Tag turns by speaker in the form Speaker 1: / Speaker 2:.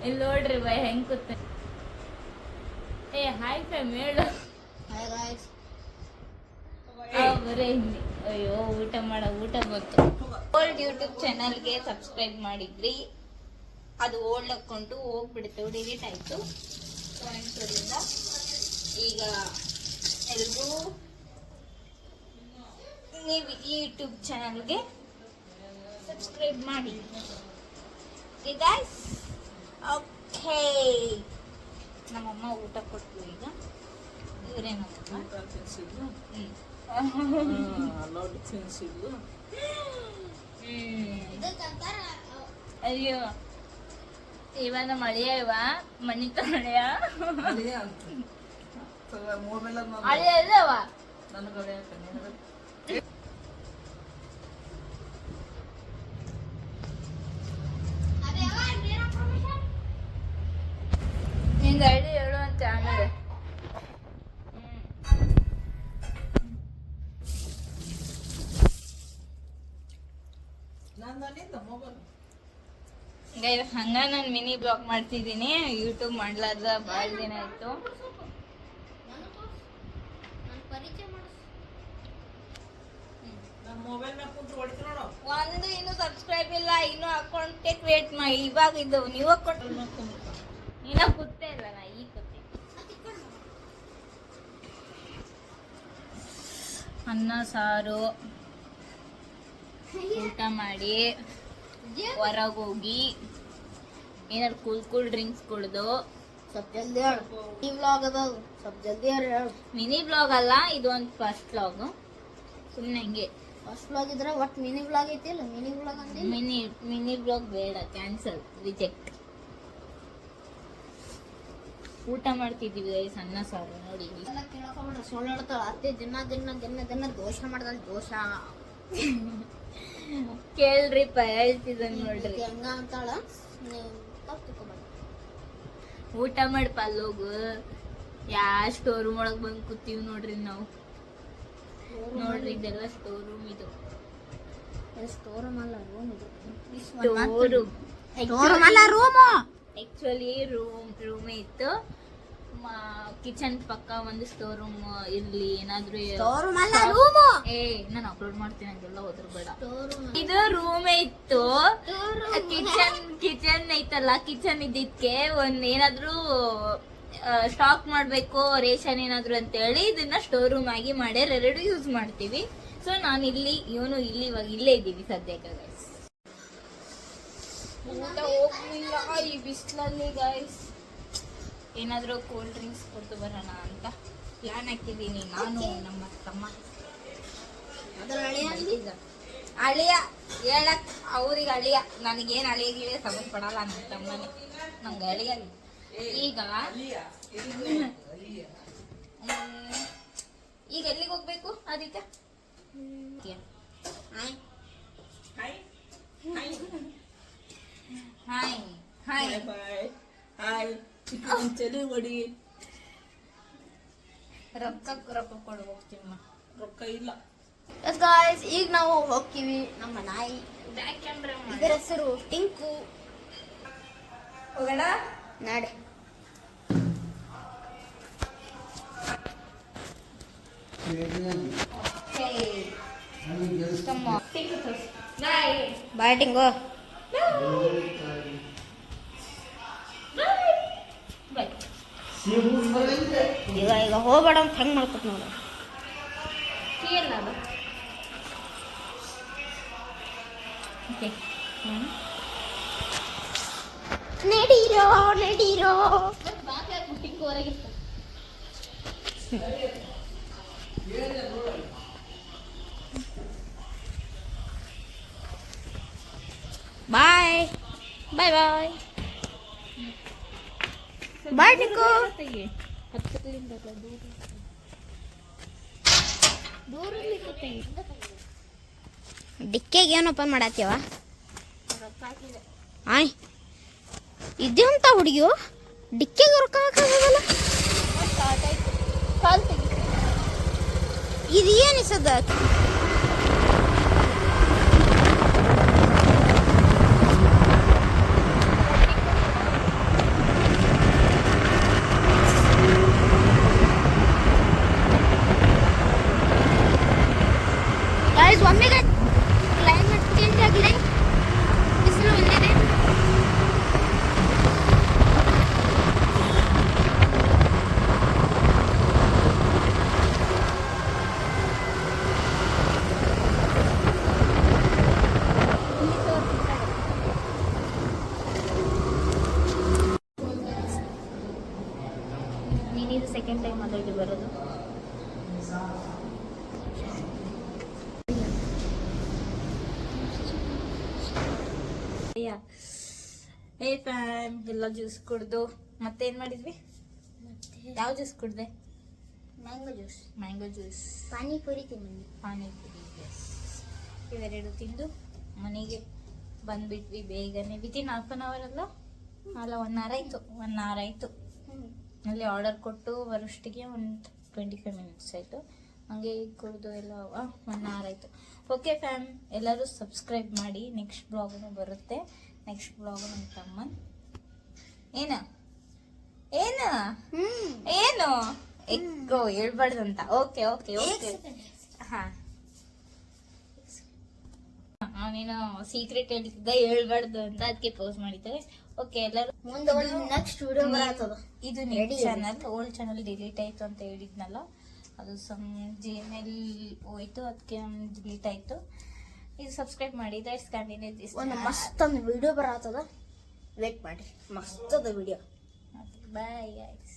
Speaker 1: ಇಲ್ಲಿ ನೋಡ್ರಿ ಬೈ ಹೆಂಗ್ ಕೂತ. ಏ ಹಾಯ್ ಫ್ಯಾಮ್ ಹೇಳು. ಬರೇ ಹಿಂದಿ. ಅಯ್ಯೋ ಊಟ ಬಂತು. ಓಲ್ಡ್ ಯೂಟ್ಯೂಬ್ ಚಾನಲ್ಗೆ ಸಬ್ಸ್ಕ್ರೈಬ್ ಮಾಡಿದ್ರಿ, ಅದು ಓಲ್ಡ್ ಅಕೌಂಟು ಹೋಗ್ಬಿಡ್ತು, ಡಿಲೀಟ್ ಆಯ್ತು. ಈಗ ಎಲ್ರೂ ನೀವು ಈ ಯೂಟ್ಯೂಬ್ ಚಾನಲ್ಗೆ ಸಬ್ಸ್ಕ್ರೈಬ್ ಮಾಡಿ. Okay guys, okay. ನಮ್ಮಮ್ಮ ಊಟ ಕೊಟ್ರು. ಈಗ ಇವರೇ ನಮ್ಮಮ್ಮ. ಅಯ್ಯೋ ಇವ ನಮ್ಮ ಅಳಿಯ, ಇವ ಮಣಿತ ಅಳಿಯ. ಅಳಿಯ ಇಲ್ಲವ ನಿಂದ ಐಡಿ ಹೇಳು ಅಂತ ಆಮೇಲೆ. ಹಂಗ ನಾನು ಮಿನಿ ಬ್ಲಾಗ್ ಮಾಡ್ತಿದ್ದೀನಿ. ಯೂಟ್ಯೂಬ್ ಮಾಡ್ಲಾರ್ದ ಭಾಳ ದಿನ ಆಯ್ತು. ಒಂದು ಇನ್ನು ಸಬ್ಸ್ಕ್ರೈಬ್ ಇಲ್ಲ, ಇನ್ನು ಅಕೌಂಟ್ ಕ್ರಿಯೇಟ್ ಮಾಡಿ. ಇವಾಗ ಇದು ನೀವು ಅಕೌಂಟ್ ಇನ್ನ ಕೂತೇ ಇಲ್ಲ, ನಾ ಈಗ ಕೂತೆ. ಅನ್ನ ಸಾರು ಊಟ ಮಾಡಿ ಹೊರಗೆ ಹೋಗಿ ಏನಾರು ಕೂಲ್ ಡ್ರಿಂಕ್ಸ್ ಕುಡ್ದು.
Speaker 2: ಸ್ವಲ್ಪ ಜಲ್ದಿ ಹೇಳು. ಈ ವ್ಲಾಗ್ ಅದ, ಸ್ವಲ್ಪ ಜಲ್ದಿ ಹೇಳು.
Speaker 1: ಮಿನಿ ಬ್ಲಾಗ್ ಅಲ್ಲ, ಇದು ಒಂದು ಫಸ್ಟ್ ವ್ಲಾಗ್. ಸುಮ್ಮನೆ ಹಂಗೆ
Speaker 2: ಫಸ್ಟ್ ವ್ಲಾಗ್ ಇದ್ರೆ ಒಟ್ಟು ಮಿನಿ ವ್ಲಾಗ್ ಐತಿಲ್ಲ, ಮಿನಿ ವ್ಲಾಗ್ ಅಂದ್ರೆ
Speaker 1: ಮಿನಿ ಬ್ಲಾಗ್ ಬೇಡ, ಕ್ಯಾನ್ಸಲ್, ರಿಜೆಕ್ಟ್. ಊಟ ಮಾಡ್ತಿದ್ದೀವಿ ಗೈಸ್, ಅನ್ನ ಸಾರು. ನೋಡಿ
Speaker 2: ಎಲ್ಲ ಕೇಳಕೊಂಡ್ರೆ ಸುಳ್ಳು ಹೇಳ್ತಾಳ. ಅತ್ತೆ ದಿನ ದೋಷ ಮಾಡ್ದಾಳ, ದೋಷ.
Speaker 1: ಕೇಳ್ರಿಪ್ಪ, ಹೇಳ್ತಿದ್ದ ನೋಡ್ರಿ.
Speaker 2: ಹೆಂಗ ಅಂತಾಳ,
Speaker 1: ಊಟ ಮಾಡಪ್ಪ, ಅಲ್ಲೋಗು. ಸ್ಟೋರ್ ರೂಮ್ ಒಳಗ್ ಬಂದ್ ಕೂತೀವಿ ನೋಡ್ರಿ ನಾವು. ನೋಡ್ರಿ ಇದೆಲ್ಲ ಸ್ಟೋರ್ ರೂಮ್. ಇದು
Speaker 2: ಸ್ಟೋರ್ ರೂಮ್ ಅಲ್ಲ, ರೂಮ್. ಇದು
Speaker 1: ಸ್ಟೋರ್ ಅಲ್ಲ, ರೂಮ್. ಆಕ್ಚುಲಿ ರೂಮೇ ಇತ್ತು. ಕಿಚನ್ ಪಕ್ಕ ಒಂದು ಸ್ಟೋರ್ ರೂಮ್ ಇರ್ಲಿ, ಏನಾದ್ರು. ನಾನು ಅಪ್ಲೋಡ್ ಮಾಡ್ತೀನಿ, ಹಂಗೆಲ್ಲ ಹೋದ್ರ ಬೇಡ. ಇದು ರೂಮೇ ಇತ್ತು. ಕಿಚನ್ ಐತಲ್ಲ, ಕಿಚನ್ ಇದ್ದಿದ್ಕೆ ಒಂದ್ ಏನಾದ್ರು ಸ್ಟಾಕ್ ಮಾಡ್ಬೇಕು, ರೇಷನ್ ಏನಾದ್ರು ಅಂತ ಹೇಳಿ ಇದನ್ನ ಸ್ಟೋರ್ ರೂಮ್ ಆಗಿ ಮಾಡ್ಯಾರ. ಎರಡು ಯೂಸ್ ಮಾಡ್ತೀವಿ. ಸೊ ನಾನು ಇಲ್ಲಿ, ಇವನು ಇಲ್ಲಿ, ಇವಾಗ ಇಲ್ಲೇ ಇದ್ದೀವಿ ಸದ್ಯಕ್ಕೆ ಗೈಸ್. ಊಟ ಹೋಗ್ಲಿಲ್ಲ ಈ ಬಿಸಿಲಲ್ಲಿ ಗೈಸ್. ಏನಾದರೂ ಕೋಲ್ಡ್ ಡ್ರಿಂಕ್ಸ್ ಕೊಟ್ಟು ಬರೋಣ ಅಂತ ಪ್ಲಾನ್ ಹಾಕಿದ್ದೀನಿ ನಾನು, ನಮ್ಮ ತಮ್ಮ. ಅಳಿಯ ಹೇಳಕ್ ಅವ್ರಿಗೆ ಅಳಿಯ, ನನಗೇನು ಅಳಿಯ ಸಂಬಂಧ ಪಡಲ್ಲ. ನನ್ನ ತಮ್ಮನೇ ನಂಗೆ ಅಳಿಯ. ಈಗ ಎಲ್ಲಿಗೆ ಹೋಗ್ಬೇಕು Aditya? Hi hi hi hi. ರೊಕ್ಕ ಕೊಡು ಹೋಗ್ತೀವಿ. ರೊಕ್ಕ ಇಲ್ಲ
Speaker 2: ಗಾಯ್ಸ್. ಈಗ ನಾವು ಹೋಗ್ತೀವಿ. ನಮ್ಮ ನಾಯಿ, ಇದರ ಹೆಸರು ಟಿಂಕು.
Speaker 1: ಹೋಗೋಣ
Speaker 2: ನಾಡೆ. ಬಾಯ್ ಟಿಂಗು. ಈಗ ಹೋಗ್ಬೇಡ ಅಂತ ಹೆಂಗ್ ಮಾಡ್ಕೊತ ನೋಡ. ನಡೀರೋ ನಡೀರೋ. ಬಾಯ್ ಬಾಯ್ ಬಾಯ್ ಬಾಯ್ ಟಿಂಕು. ಡಿಕ್ಕೆಗೆ ಏನು ಓಪನ್ ಮಾಡತ್ತೀವ? ಆಯ್ ಇದೇ ಅಂತ ಹುಡುಗಿಯು ಡಿಕ್ಕೆಗೆ ರೊಕ್ಕ ಹಾಕೋದಲ್ಲ. ಇದು ಏನಿಸದ?
Speaker 1: ಇದು ಸೆಕೆಂಡ್ ಟೈಮ್ ಅದರಲ್ಲಿ ಬರೋದು. ಹೇ ಫ್ಯಾಮ್, ಎಲ್ಲ ಜ್ಯೂಸ್ ಕುಡ್ದು ಮತ್ತೇನ್ ಮಾಡಿದ್ವಿ? ಯಾವ ಜ್ಯೂಸ್ ಕುಡ್ದೆ? ಮ್ಯಾಂಗೋ ಜ್ಯೂಸ್,
Speaker 2: ಪಾನಿಪುರಿ ತಿಂದ್ವಿ.
Speaker 1: ಪಾನಿಪುರಿ, ಇವೆರಡು ತಿಂದು ಮನೆಗೆ ಬಂದ್ಬಿಟ್ವಿ ಬೇಗನೆ. ವಿತಿನ್ ಹಾಫ್ ಅನ್ ಅವರ್ ಅಲ್ಲ 1 hour ಆಯ್ತು. ಅಲ್ಲಿ ಆರ್ಡರ್ ಕೊಟ್ಟು ಬರೋಷ್ಟಿಗೆ ಒಂದು 25 minutes ಆಯಿತು. ಹಂಗೆ ಕುಡಿದು ಎಲ್ಲ 1 hour ಆಯಿತು. ಓಕೆ ಫ್ಯಾಮ್, ಎಲ್ಲರೂ ಸಬ್ಸ್ಕ್ರೈಬ್ ಮಾಡಿ. ನೆಕ್ಸ್ಟ್ ಬ್ಲಾಗ್ನು ಬರುತ್ತೆ. ನೆಕ್ಸ್ಟ್ ಬ್ಲಾಗ್ ನಮ್ಮ ತಮ್ಮನ್ ಏನು ಎಕ್ಕೋ ಹೇಳ್ಬಾರ್ದಂತ. ಓಕೆ ಓಕೆ ಓಕೆ ಹಾಂ, ಅವನೇನೋ ಸೀಕ್ರೆಟ್ ಹೇಳ್ತಿದ್ದ ಹೇಳ್ಬಾರ್ದು ಅಂತ, ಅದಕ್ಕೆ ಪೋಸ್ ಮಾಡಿದ್ದಾರೆ. ಓಕೆ, ಎಲ್ಲರೂ
Speaker 2: ಮುಂದೆ ಒಂದು ನೆಕ್ಸ್ಟ್ ವಿಡಿಯೋ ಬರತ್ತದ.
Speaker 1: ಇದು new channel, old channel delete ಆಯ್ತು ಅಂತ ಹೇಳಿದ್ನಲ್ಲ, ಅದು Gmail ಹೋಯ್ತು, ಅದಕ್ಕೆ ಡಿಲೀಟ್ ಆಯ್ತು. ಇದು ಸಬ್ಸ್ಕ್ರೈಬ್ ಮಾಡಿ. That's continue this.
Speaker 2: ಒಂದು ಮಸ್ತ್ ಒಂದು ವಿಡಿಯೋ ಬರತ್ತದ, ವೇಟ್ ಮಾಡಿ. ಮಸ್ತದ ವಿಡಿಯೋ.
Speaker 1: Bye guys.